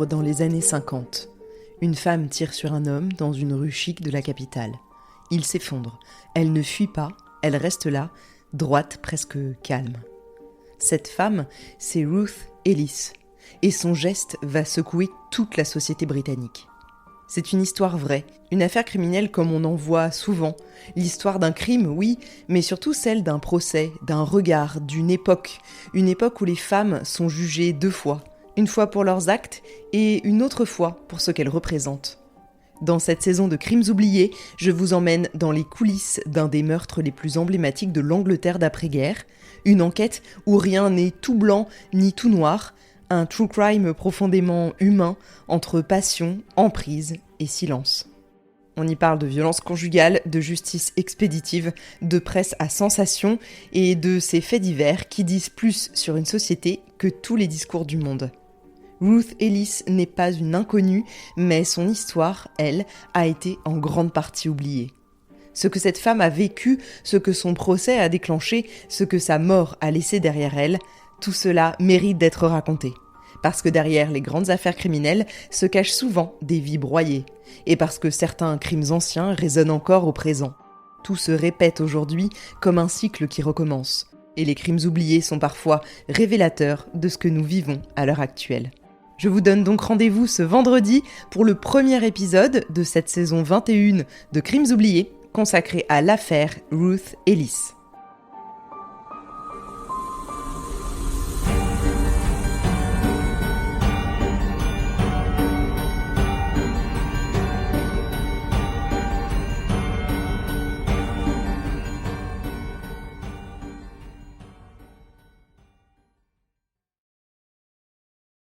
dans les années 50. Une femme tire sur un homme dans une rue chic de la capitale. Il s'effondre. Elle ne fuit pas, elle reste là, droite, presque calme. Cette femme, c'est Ruth Ellis, et son geste va secouer toute la société britannique. C'est une histoire vraie, une affaire criminelle comme on en voit souvent. L'histoire d'un crime, oui, mais surtout celle d'un procès, d'un regard, d'une époque. Une époque où les femmes sont jugées 2 fois. Une fois pour leurs actes et une autre fois pour ce qu'elles représentent. Dans cette saison de Crimes oubliés, je vous emmène dans les coulisses d'un des meurtres les plus emblématiques de l'Angleterre d'après-guerre. Une enquête où rien n'est tout blanc ni tout noir. Un true crime profondément humain, entre passion, emprise et silence. On y parle de violence conjugale, de justice expéditive, de presse à sensation et de ces faits divers qui disent plus sur une société que tous les discours du monde. Ruth Ellis n'est pas une inconnue, mais son histoire, elle, a été en grande partie oubliée. Ce que cette femme a vécu, ce que son procès a déclenché, ce que sa mort a laissé derrière elle, tout cela mérite d'être raconté. Parce que derrière les grandes affaires criminelles se cachent souvent des vies broyées. Et parce que certains crimes anciens résonnent encore au présent. Tout se répète aujourd'hui comme un cycle qui recommence. Et les crimes oubliés sont parfois révélateurs de ce que nous vivons à l'heure actuelle. Je vous donne donc rendez-vous ce vendredi pour le premier épisode de cette saison 21 de Crimes oubliés consacré à l'affaire Ruth Ellis.